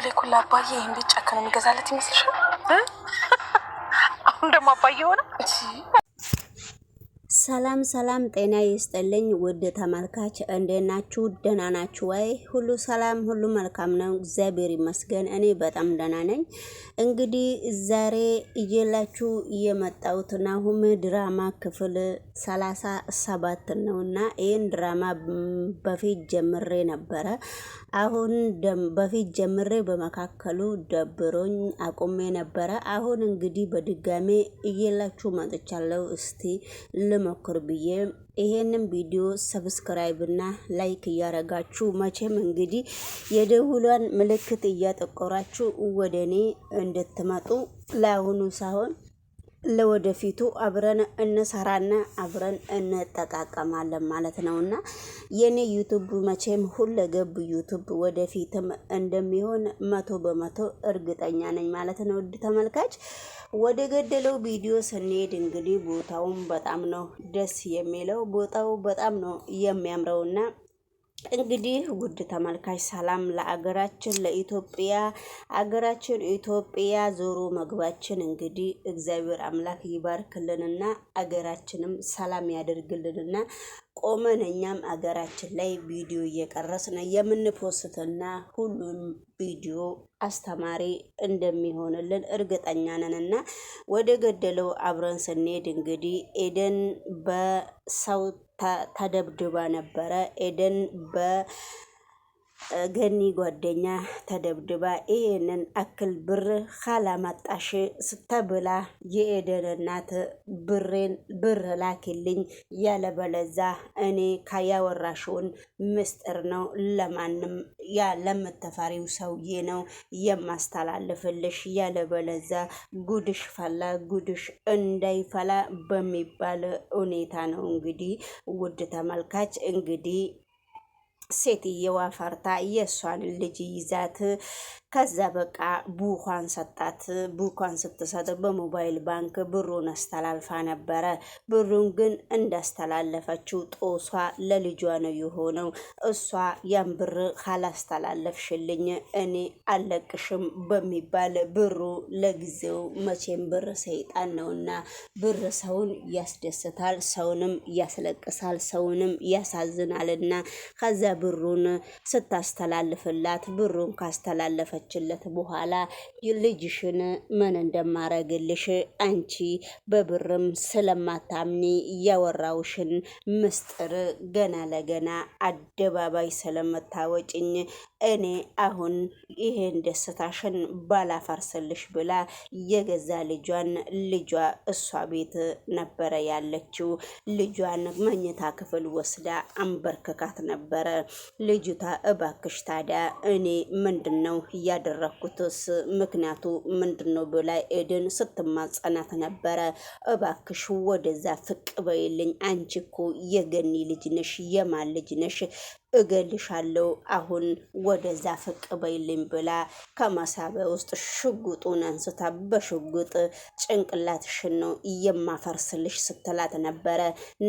ብለህ ኩላ አባዬ ይሄን ቤት ጨከነ የሚገዛለት ይመስልሻል? አሁን ደግሞ አባዬ ሆነ። ሰላም ሰላም፣ ጤና ይስጥልኝ ውድ ተመልካች፣ እንዴት ናችሁ? ደህና ናችሁ ወይ? ሁሉ ሰላም፣ ሁሉ መልካም ነው፣ እግዚአብሔር ይመስገን። እኔ በጣም ደህና ነኝ። እንግዲህ ዛሬ እየላችሁ የመጣሁት ናሁም ድራማ ክፍል 37 ነውና ይህን ድራማ በፊት ጀምሬ ነበረ። አሁን በፊት ጀምሬ በመካከሉ ደብሮኝ አቁሜ ነበረ። አሁን እንግዲህ በድጋሜ እየላችሁ መጥቻለሁ። እስቲ ልሞክር ብዬ ይሄንን ቪዲዮ ሰብስክራይብ እና ላይክ እያረጋችሁ መቼም እንግዲህ የደውሏን ምልክት እያጠቆራችሁ ወደኔ እንድትመጡ ለአሁኑ ሳይሆን ለወደፊቱ አብረን እንሰራና አብረን እንጠቃቀማለን ማለት ነውና የኔ ዩቲዩብ መቼም ሁለገብ ዩቲዩብ ወደፊትም እንደሚሆን 100% እርግጠኛ ነኝ ማለት ነው። ውድ ተመልካች ወደ ገደለው ቪዲዮ ስንሄድ እንግዲህ ቦታውን በጣም ነው ደስ የሚለው፣ ቦታው በጣም ነው የሚያምረውና እንግዲህ ውድ ተመልካች ሰላም ለአገራችን ለኢትዮጵያ፣ አገራችን ኢትዮጵያ ዞሮ መግባችን እንግዲህ እግዚአብሔር አምላክ ይባርክልንና አገራችንም ሰላም ያደርግልንና ቆመን እኛም አገራችን ላይ ቪዲዮ እየቀረስን የምንፖስትና ሁሉም ቪዲዮ አስተማሪ እንደሚሆንልን እርግጠኛ ነንና ወደ ገደለው አብረን ስንሄድ እንግዲህ ኤደን በሰው ተደብድባ ነበረ። ኤደን በገኒ ጓደኛ ተደብድባ ይሄንን አክል ብር ካላመጣሽ ስተብላ የኤደን እናት ብር ላኪልኝ ያለበለዛ እኔ ካያወራሽውን ምስጢር ነው ለማንም ለምትፈሪው ሰውዬ ነው የማስተላልፍልሽ፣ ያለበለዛ ጉድሽ ፈላ ጉድሽ እንዳይፈላ በሚባል ሁኔታ ነው። እንግዲህ ውድ ተመልካች እንግዲህ ሴትየዋ ፈርታ የእሷን ልጅ ይዛት ከዛ በቃ ቡኳን ሰጣት። ቡኳን ስትሰጥ በሞባይል ባንክ ብሩን አስተላልፋ ነበረ። ብሩን ግን እንዳስተላለፈችው ጦሷ ለልጇ ነው የሆነው። እሷ ያን ብር ካላስተላለፍሽልኝ እኔ አለቅሽም በሚባል ብሩ ለጊዜው መቼም ብር ሰይጣን ነውና ብር ሰውን ያስደስታል፣ ሰውንም ያስለቅሳል፣ ሰውንም ያሳዝናልና ከዛ ብሩን ስታስተላልፍላት ብሩን ካስተላለፈችለት በኋላ ልጅሽን ምን እንደማረግልሽ አንቺ በብርም ስለማታምኒ ያወራውሽን ምስጢር ገና ለገና አደባባይ ስለምታወጭኝ እኔ አሁን ይሄን ደስታሽን ባላፈርስልሽ ብላ የገዛ ልጇ እሷ ቤት ነበረ ያለችው። ልጇን መኝታ ክፍል ወስዳ አንበርክካት ነበረ። ልጅቷ እባክሽ ታዲያ እኔ ምንድነው እያደረኩትስ ምክንያቱ ምንድነው ብላ ኤደን ስትማጸናት ነበረ። እባክሽ ወደዛ ፍቅ በይልኝ፣ አንቺ እኮ የገኒ ልጅ ነሽ፣ የማን ልጅ ነሽ? እገልሻለሁ፣ አሁን ወደዛ ፍቅ በይልኝ ብላ ከመሳቢያ ውስጥ ሽጉጡን አንስታ በሽጉጥ ጭንቅላትሽን ነው የማፈርስልሽ ስትላት ነበረ።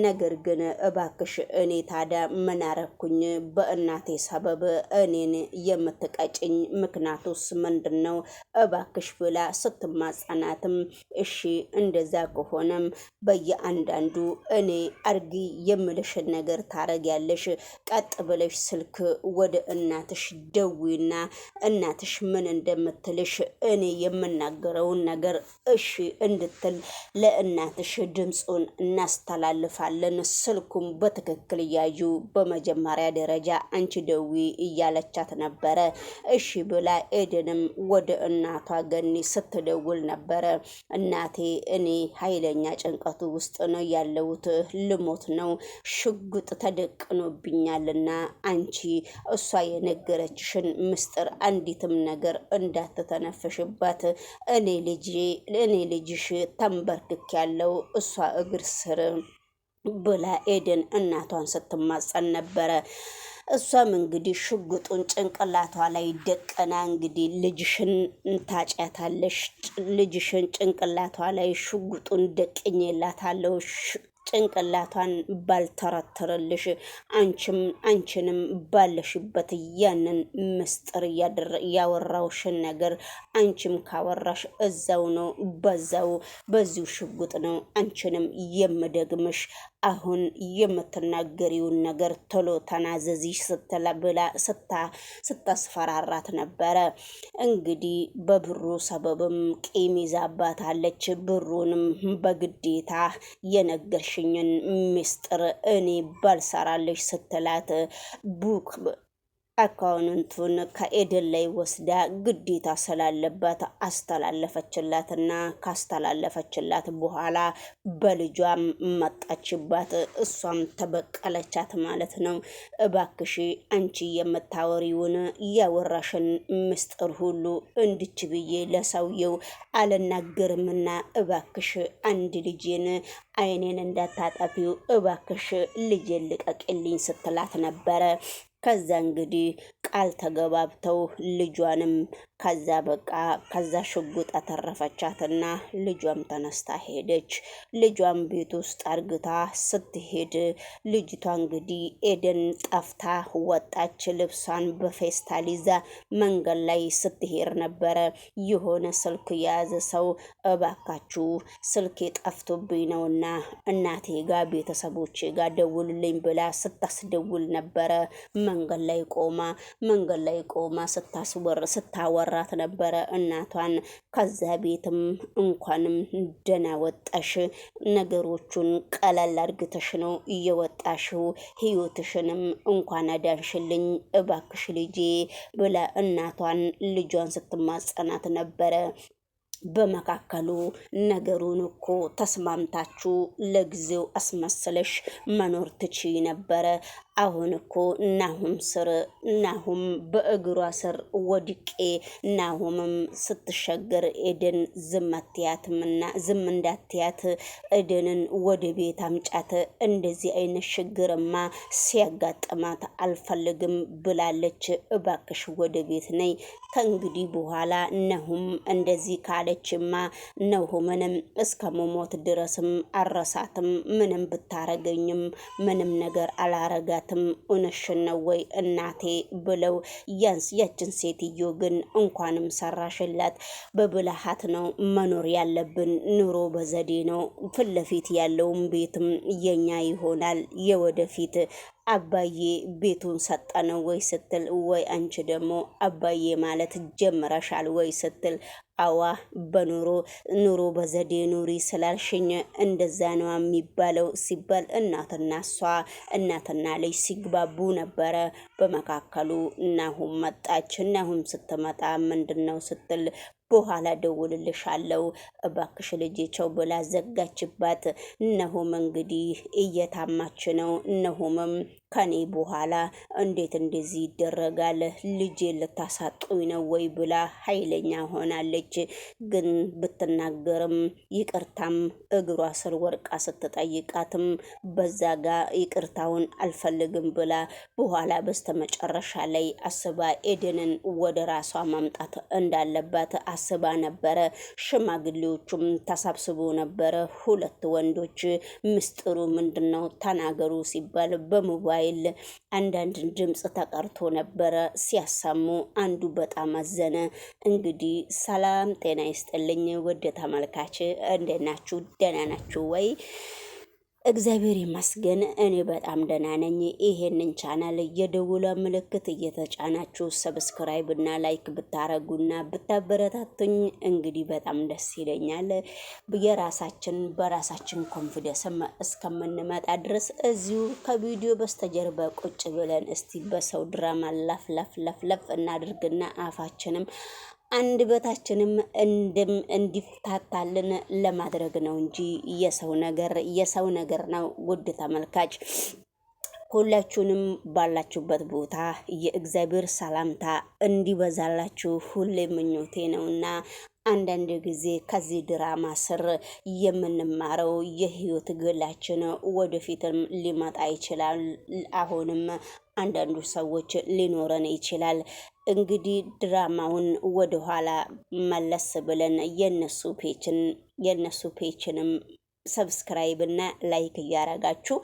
ነገር ግን እባክሽ እኔ ታዲያ ምን አረኩኝ በእናቴ ሰበብ እኔን የምትቀጭኝ? ምክንያቱስ ምንድን ነው እባክሽ ብላ ስትማጸናትም እሺ እንደዛ ከሆነም በየአንዳንዱ እኔ አርጊ የምልሽን ነገር ታረጊያለሽ፣ ቀጥ ብለሽ ስልክ ወደ እናትሽ ደዊና እናትሽ ምን እንደምትልሽ እኔ የምናገረውን ነገር እሺ እንድትል ለእናትሽ ድምፁን እናስተላልፋለን። ስልኩም በትክክል እያዩ በመጀመሪያ ደረጃ አንቺ ደዊ እያለቻት ነበረ። እሺ ብላ ኤደንም ወደ እናቷ ገኒ ስትደውል ነበረ። እናቴ እኔ ኃይለኛ ጭንቀቱ ውስጥ ነው ያለሁት፣ ልሞት ነው፣ ሽጉጥ ተደቅኖብኛልና አንቺ እሷ የነገረችሽን ምስጢር አንዲትም ነገር እንዳትተነፈሽባት፣ እኔ ልጅሽ ተንበርክክ ያለው እሷ እግር ስር ብላ ኤደን እናቷን ስትማጸን ነበረ። እሷም እንግዲህ ሽጉጡን ጭንቅላቷ ላይ ደቀና እንግዲህ ልጅሽን ታጫታለሽ፣ ልጅሽን ጭንቅላቷ ላይ ሽጉጡን ደቅኝላታለሁ ጭንቅላቷን ባልተረተረልሽ አንቺንም ባለሽበት ያንን ምስጢር ያወራውሽን ነገር አንቺም ካወራሽ እዛው ነው በዚሁ ሽጉጥ ነው አንቺንም የምደግምሽ። አሁን የምትናገሪውን ነገር ቶሎ ተናዘዚሽ ስትላ ብላ ስታስፈራራት ነበረ። እንግዲህ በብሩ ሰበብም ቂም ይዛባታለች። ብሩንም በግዴታ የነገርሽኝን ምስጢር እኔ ባልሰራልሽ ስትላት ቡክ አካውንቱን ከኤደን ላይ ወስዳ ግዴታ ስላለባት አስተላለፈችላትና ካስተላለፈችላት በኋላ በልጇም መጣችባት። እሷም ተበቀለቻት ማለት ነው። እባክሽ አንቺ የምታወሪውን ያወራሽን ምስጢር ሁሉ እንድች ብዬ ለሰውየው አልናገርምና እባክሽ አንድ ልጄን አይኔን እንዳታጠፊው እባክሽ ልጄን ልቀቅልኝ ስትላት ነበረ። ከዛ እንግዲህ ቃል ተገባብተው ልጇንም ከዛ ሽጉጥ አተረፈቻትና ልጇም ተነስታ ሄደች። ልጇም ቤት ውስጥ አርግታ ስትሄድ ልጅቷ እንግዲህ ኤደን ጠፍታ ወጣች። ልብሷን በፌስታል ይዛ መንገድ ላይ ስትሄድ ነበረ። የሆነ ስልክ የያዘ ሰው እባካችሁ ስልኬ ጠፍቶብኝ ነውና እናቴ ጋር ቤተሰቦቼ ጋር ደውልልኝ ብላ ስታስደውል ነበረ። መንገድ ላይ ቆማ ስታወራት ነበረ እናቷን። ከዛ ቤትም እንኳንም ደህና ወጣሽ፣ ነገሮቹን ቀለል አድርግተሽ ነው እየወጣሽው፣ ህይወትሽንም እንኳን አዳንሽልኝ እባክሽ ልጄ ብላ እናቷን ልጇን ስትማጸናት ነበረ። በመካከሉ ነገሩን እኮ ተስማምታችሁ ለጊዜው አስመስለሽ መኖር ትችይ ነበረ። አሁን እኮ ናሁም በእግሯ ስር ወድቄ ናሁምም ስትሸገር ኤደን ዝም እንዳትያት ኤደንን ወደ ቤት አምጫት፣ እንደዚህ አይነት ችግርማ ሲያጋጥማት አልፈልግም ብላለች። እባክሽ ወደ ቤት ነይ። ከእንግዲህ በኋላ ነሁም እንደዚህ ካለችማ ነሁምንም እስከ መሞት ድረስም አረሳትም። ምንም ብታረገኝም ምንም ነገር አላረጋት እውነትሽን ነው ወይ እናቴ ብለው ያችን ሴትዮ ግን እንኳንም ሰራሽላት፣ በብልሃት ነው መኖር ያለብን፣ ኑሮ በዘዴ ነው፣ ፊት ለፊት ያለውን ቤትም የኛ ይሆናል የወደፊት አባዬ ቤቱን ሰጠነው ወይ ስትል፣ ወይ አንቺ ደግሞ አባዬ ማለት ጀምረሻል ወይ ስትል፣ አዋ ኑሮ በዘዴ ኑሪ ስላልሽኝ እንደዛ ነው የሚባለው ሲባል እናትና ልጅ ሲግባቡ ነበረ። በመካከሉ ናሁም መጣች። ናሁም ስትመጣ ምንድነው ስትል በኋላ ደውልልሻለሁ እባክሽ ልጄቸው ብላ ዘጋችባት። ነሁም እንግዲህ እየታማች ነው። ነሁምም ከኔ በኋላ እንዴት እንደዚህ ይደረጋል? ልጄ ልታሳጡኝ ነው ወይ ብላ ኃይለኛ ሆናለች። ግን ብትናገርም ይቅርታም እግሯ ስር ወርቃ ስትጠይቃትም በዛ ጋ ይቅርታውን አልፈልግም ብላ በኋላ በስተመጨረሻ ላይ አስባ ኤደንን ወደ ራሷ ማምጣት እንዳለባት አስባ ነበረ። ሽማግሌዎቹም ተሰብስቦ ነበረ። ሁለት ወንዶች ምስጢሩ ምንድነው ተናገሩ ሲባል በሞባይል አንዳንድ ድምፅ ተቀርቶ ነበረ ሲያሰሙ። አንዱ በጣም አዘነ። እንግዲህ ሰላም ጤና ይስጥልኝ ውድ ተመልካች፣ እንዴት ናችሁ? ደህና ናችሁ ወይ? እግዚአብሔር ይመስገን እኔ በጣም ደህና ነኝ። ይሄንን ቻናል የደውላ ምልክት እየተጫናችሁ ሰብስክራይብ እና ላይክ ብታረጉና ብታበረታቱኝ እንግዲህ በጣም ደስ ይለኛል። በራሳችን ኮንፊደንስ እስከምንመጣ ድረስ እዚሁ ከቪዲዮ በስተጀርባ ቁጭ ብለን እስቲ በሰው ድራማ ላፍ እናድርግና አፋችንም አንደበታችንም እንዲፍታታልን ለማድረግ ነው እንጂ የሰው ነገር ነው። ውድ ተመልካች ሁላችሁንም ባላችሁበት ቦታ የእግዚአብሔር ሰላምታ እንዲበዛላችሁ ሁሌ ምኞቴ ነውና አንዳንድ ጊዜ ከዚህ ድራማ ስር የምንማረው የህይወት ግላችን ወደፊትም ሊመጣ ይችላል። አሁንም አንዳንዱ ሰዎች ሊኖረን ይችላል። እንግዲህ ድራማውን ወደኋላ መለስ ብለን የነሱ ፔችንም ሰብስክራይብ እና ላይክ እያረጋችሁ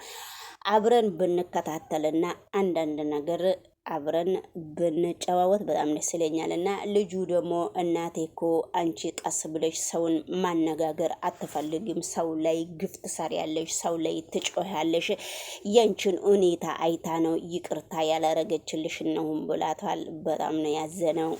አብረን ብንከታተልና አንዳንድ ነገር አብረን ብንጨዋወት በጣም ደስ ይለኛል። እና ልጁ ደግሞ እናቴ እኮ አንቺ ቀስ ብለሽ ሰውን ማነጋገር አትፈልግም፣ ሰው ላይ ግፍ ትሰሪያለሽ፣ ሰው ላይ ትጮያለሽ፣ የንችን ሁኔታ አይታ ነው ይቅርታ ያላረገችልሽ ነውም ብላታል። በጣም ነው ያዘነው።